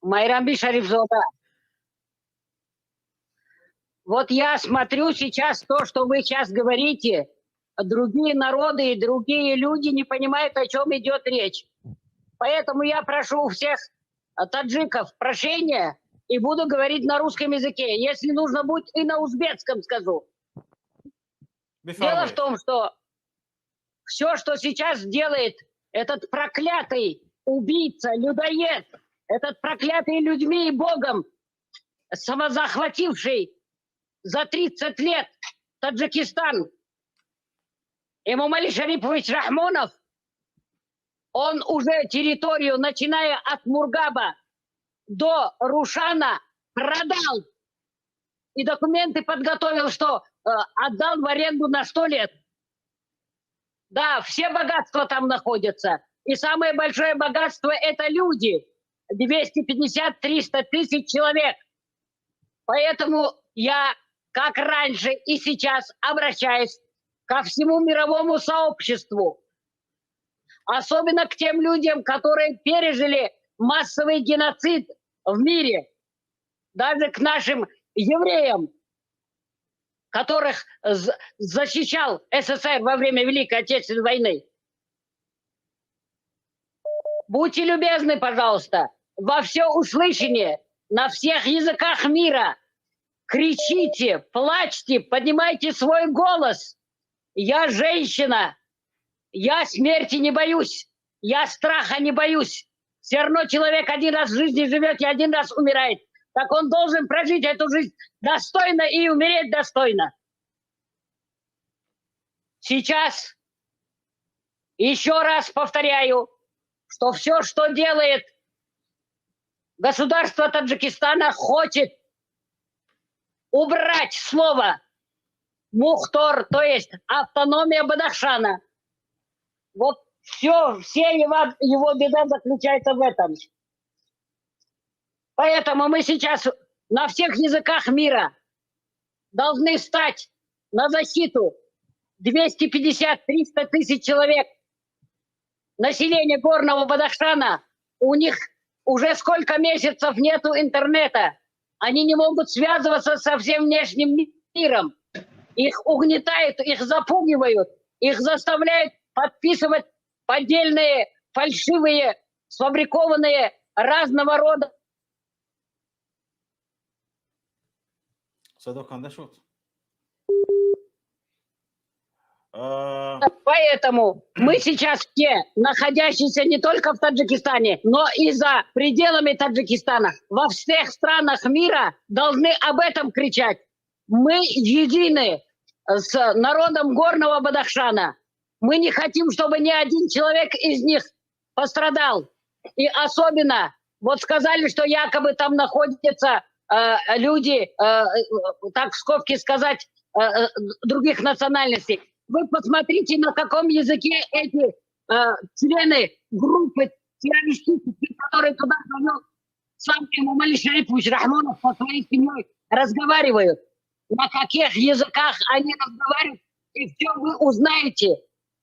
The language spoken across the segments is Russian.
Майрамби Шарифзода. Вот я смотрю сейчас то, что вы сейчас говорите, другие народы и другие люди не понимают, о чем идет речь. Поэтому я прошу у всех таджиков прощения и буду говорить на русском языке. Если нужно будет, и на узбекском скажу. Дело в том, что все, что сейчас делает этот проклятый убийца, людоед, этот проклятый людьми и Богом, самозахвативший за 30 лет Таджикистан, Эмомали Шарипович Рахмонов, он уже территорию, начиная от Мургаба до Рушана, продал. И документы подготовил, что отдал в аренду на 100 лет. Да, все богатства там находятся. И самое большое богатство – это люди. 250-300 тысяч человек. Поэтому я, как раньше и сейчас, обращаюсь ко всему мировому сообществу. Особенно к тем людям, которые пережили массовый геноцид в мире. Даже к нашим евреям, которых защищал СССР во время Великой Отечественной войны. Будьте любезны, пожалуйста, во всеуслышание, на всех языках мира кричите, плачьте, поднимайте свой голос. Я женщина, я смерти не боюсь, я страха не боюсь. Все равно человек один раз в жизни живет и один раз умирает. Так он должен прожить эту жизнь достойно и умереть достойно. Сейчас еще раз повторяю, что все, что делает государство Таджикистана, хочет убрать слово Мухтор, то есть автономия Бадахшана. Вот все его беда заключается в этом. Поэтому мы сейчас на всех языках мира должны стать на защиту 250-300 тысяч человек. Население горного Бадахшана, у них уже сколько месяцев нету интернета. Они не могут связываться со всем внешним миром. Их угнетают, их запугивают, их заставляют подписывать поддельные, фальшивые, сфабрикованные разного рода. Поэтому мы сейчас все, находящиеся не только в Таджикистане, но и за пределами Таджикистана, во всех странах мира должны об этом кричать. Мы едины с народом горного Бадахшана. Мы не хотим, чтобы ни один человек из них пострадал. И особенно, вот сказали, что якобы там находятся люди, так в скобке сказать, других национальностей. Вы посмотрите, на каком языке эти члены группы террористических, которые туда завел сам Эмомали Шарипович Рахмонов со своей семьей, разговаривают. На каких языках они разговаривают, и все вы узнаете,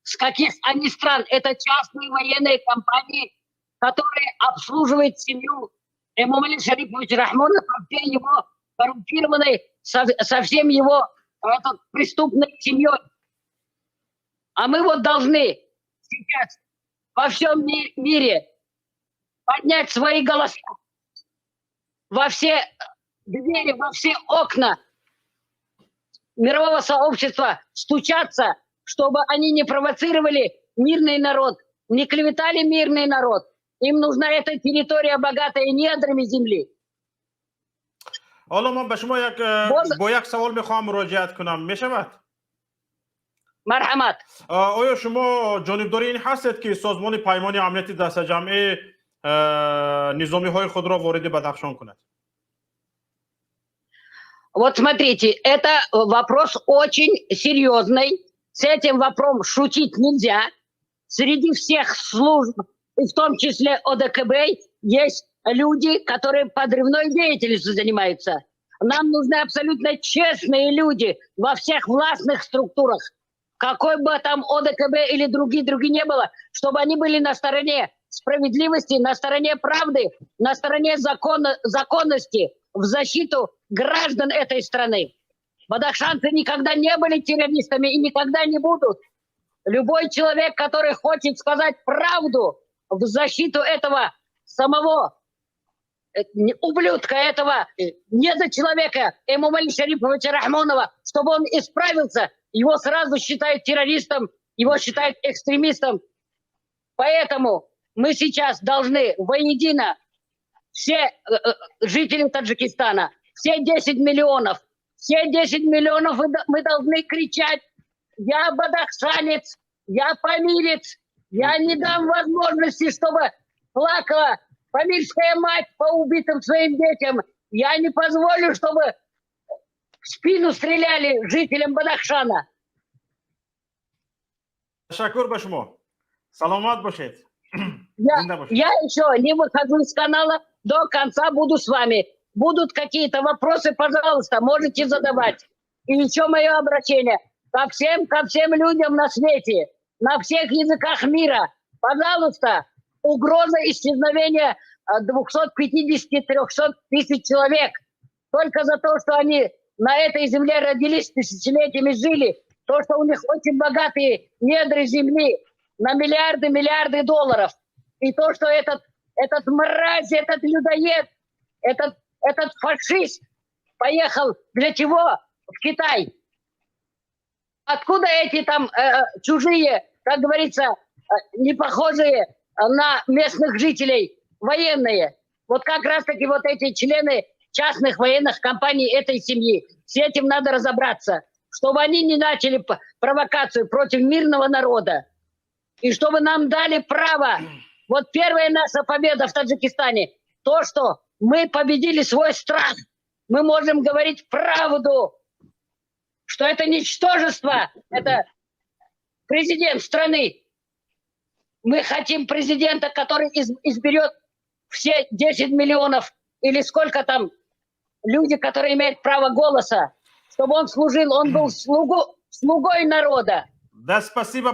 с каких они стран. Это частные военные компании, которые обслуживают семью Эмомали Шариповича Рахмонова, со всей его коррумпированной, со всем его преступной семьей. А мы вот должны сейчас во всем мире поднять свои голоса во все двери, во все окна мирового сообщества, стучаться, чтобы они не провоцировали мирный народ, не клеветали мирный народ. Им нужна эта территория, богатая недрами земли. حالا من به شما با یک سوال میخوام مراجعت کنم، میشود؟ مرحمت. آیا شما جانبداری این هستید که سازمان پیمان امنیتی دست جمعی نظامی های خود را وارد بدخشان کند؟ Вот смотрите, это вопрос очень серьезный. С этим вопросом шутить нельзя. Среди всех служб, и в том числе ОДКБ, есть люди, которые подрывной деятельностью занимаются. Нам нужны абсолютно честные люди во всех властных структурах. Какой бы там ОДКБ или другие не было, чтобы они были на стороне справедливости, на стороне правды, на стороне законности, в защиту граждан этой страны. Бадахшанцы никогда не были террористами и никогда не будут. Любой человек, который хочет сказать правду в защиту этого самого ублюдка, этого недочеловека, Эмомали Шариповича Рахмонова, чтобы он исправился, его сразу считают террористом, его считают экстремистом. Поэтому мы сейчас должны воедино, все жители Таджикистана, все 10 миллионов мы должны кричать: я бадахшанец, я памирец, я не дам возможности, чтобы плакала памирская мать по убитым своим детям. Я не позволю, чтобы в спину стреляли жителям Бадахшана. تشکر به شما. سلامت باشید. Я еще не выхожу из канала, до конца буду с вами. Будут какие-то вопросы, пожалуйста, можете задавать. И еще мое обращение ко всем людям на свете, на всех языках мира. Пожалуйста, угроза исчезновения 250-300 тысяч человек. Только за то, что они на этой земле родились, тысячелетиями жили, то, что у них очень богатые недры земли на миллиарды долларов. И то, что этот мразь, этот людоед, этот фашист поехал для чего в Китай? Откуда эти там чужие, как говорится, не похожие на местных жителей военные? Вот как раз-таки вот эти члены частных военных компаний этой семьи. С этим надо разобраться, чтобы они не начали провокацию против мирного народа. И чтобы нам дали право. Вот первая наша победа в Таджикистане. То, что мы победили свой страх. Мы можем говорить правду, что это ничтожество, это президент страны. Мы хотим президента, который изберет все 10 миллионов или сколько там люди, которые имеют право голоса, чтобы он служил, он был слугой народа. Да, спасибо.